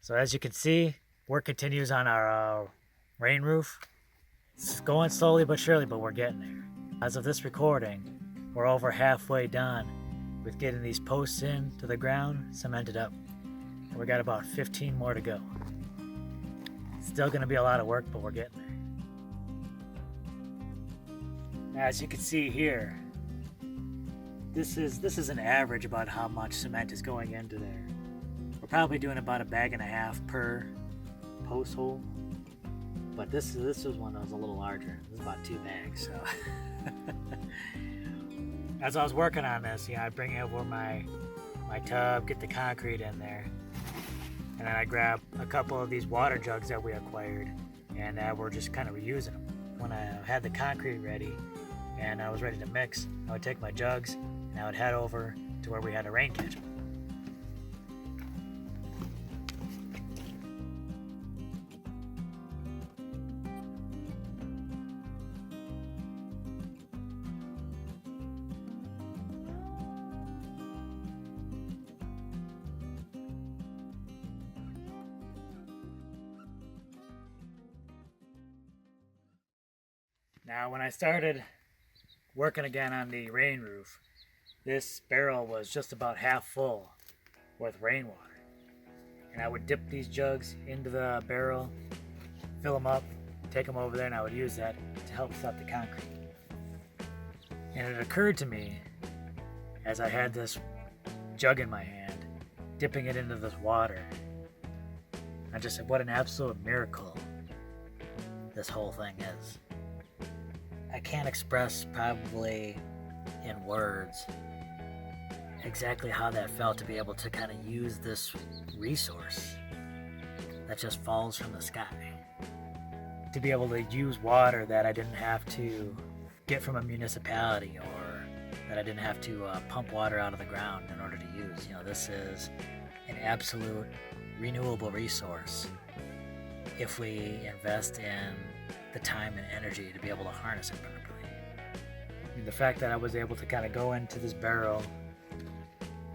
So as you can see, work continues on our rain roof. It's going slowly but surely, but we're getting there. As of this recording, we're over halfway done with getting these posts in to the ground, cemented up. And we got about 15 more to go. Still gonna be a lot of work, but we're getting there. As you can see here, this is an average about how much cement is going into there. We're probably doing about 1.5 bags per post hole, but this was one that was a little larger. This is about 2 bags. So as I was working on this, I'd bring over my tub, get the concrete in there, and then I grab a couple of these water jugs that we acquired, and we're just kind of reusing them. When I had the concrete ready and I was ready to mix, I would take my jugs and I would head over to where we had a rain catchment. Now, when I started working again on the rain roof, this barrel was just about half full with rainwater. And I would dip these jugs into the barrel, fill them up, take them over there, and I would use that to help set the concrete. And it occurred to me, as I had this jug in my hand, dipping it into this water, I just said, what an absolute miracle this whole thing is. I can't express probably in words exactly how that felt to be able to kind of use this resource that just falls from the sky. To be able to use water that I didn't have to get from a municipality, or that I didn't have to pump water out of the ground in order to use. This is an absolute renewable resource if we invest in the time and energy to be able to harness it properly. And the fact that I was able to kind of go into this barrel,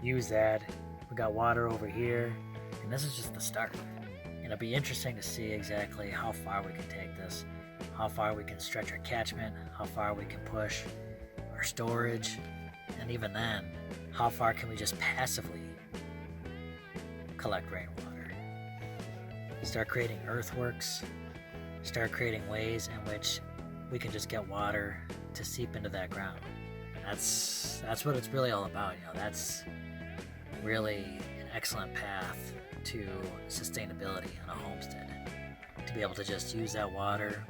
use that, we got water over here, and this is just the start. And it'll be interesting to see exactly how far we can take this, how far we can stretch our catchment, how far we can push our storage, and even then, how far can we just passively collect rainwater. Start creating earthworks, start creating ways in which we can just get water to seep into that ground. That's what it's really all about. That's really an excellent path to sustainability on a homestead. To be able to just use that water,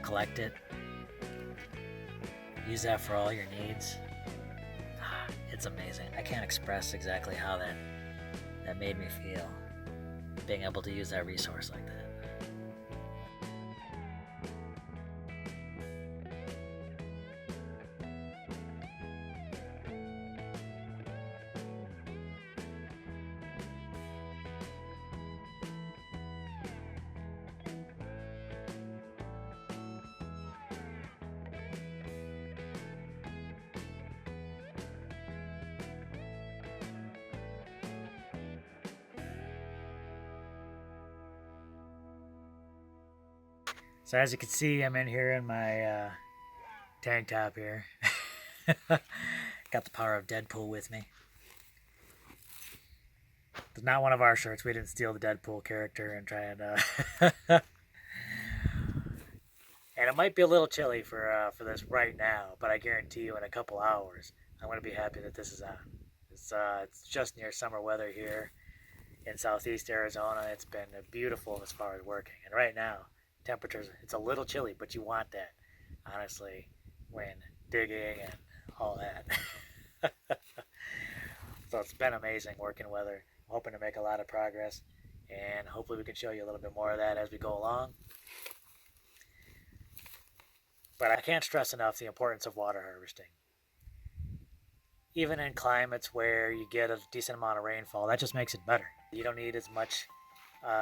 collect it, use that for all your needs. It's amazing. I can't express exactly how that made me feel, being able to use that resource like that. So as you can see, I'm in here in my tank top here. Got the power of Deadpool with me. It's not one of our shirts. We didn't steal the Deadpool character and try and... and it might be a little chilly for this right now, but I guarantee you in a couple hours, I'm going to be happy that this is on. It's just near summer weather here in southeast Arizona. It's been beautiful as far as working. And right now, temperatures, it's a little chilly, but you want that, honestly, when digging and all that. So it's been amazing working weather. I'm hoping to make a lot of progress, and hopefully we can show you a little bit more of that as we go along. But I can't stress enough the importance of water harvesting. Even in climates where you get a decent amount of rainfall, that just makes it better. You don't need as much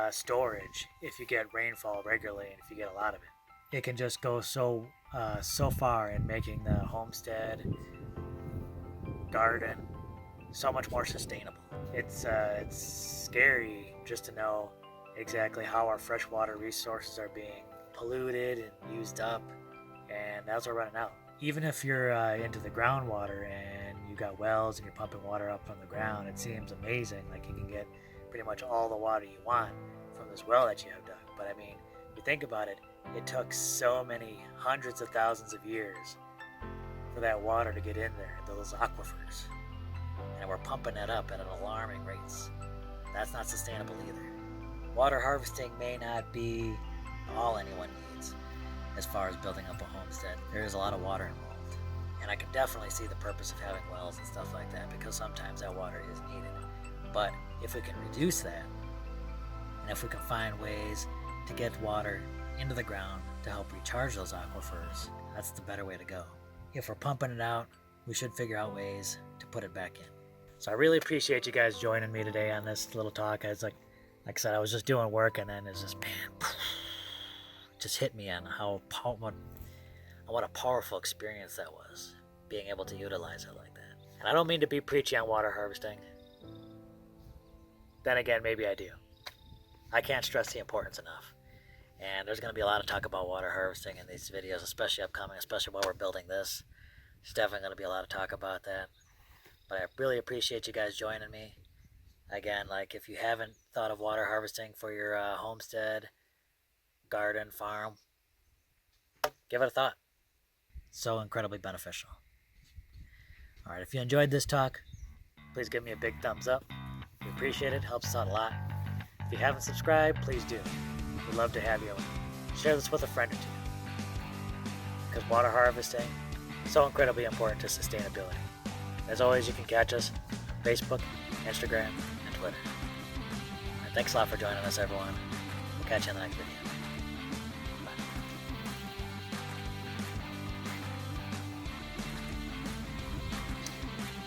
storage if you get rainfall regularly and if you get a lot of it. It can just go so far in making the homestead, garden, so much more sustainable. It's scary just to know exactly how our freshwater resources are being polluted and used up, and as we're running out. Even if you're into the groundwater and you got wells and you're pumping water up from the ground, it seems amazing. Like you can get pretty much all the water you want from this well that you have dug. But I mean, if you think about it, it took so many hundreds of thousands of years for that water to get in there, those aquifers. And we're pumping it up at an alarming rates. That's not sustainable either. Water harvesting may not be all anyone needs as far as building up a homestead. There is a lot of water involved. And I can definitely see the purpose of having wells and stuff like that, because sometimes that water is needed. But if we can reduce that, and if we can find ways to get water into the ground to help recharge those aquifers, that's the better way to go. If we're pumping it out, we should figure out ways to put it back in. So I really appreciate you guys joining me today on this little talk. It's like I said, I was just doing work, and then it's just, man, just hit me on what a powerful experience that was, being able to utilize it like that. And I don't mean to be preachy on water harvesting. Then again, maybe I do. I can't stress the importance enough. And there's going to be a lot of talk about water harvesting in these videos, especially upcoming, especially while we're building this. There's definitely going to be a lot of talk about that. But I really appreciate you guys joining me. Again, like if you haven't thought of water harvesting for your homestead, garden, farm, give it a thought. So incredibly beneficial. All right, if you enjoyed this talk, please give me a big thumbs up. We appreciate it. Helps us out a lot. If you haven't subscribed, please do. We'd love to have you. Share this with a friend or two. Because water harvesting is so incredibly important to sustainability. As always, you can catch us on Facebook, Instagram, and Twitter. All right, thanks a lot for joining us, everyone. We'll catch you in the next video. Bye.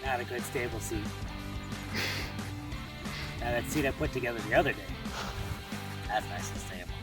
Not a good stable seat. Now that seat I put together the other day, that's nice and stable.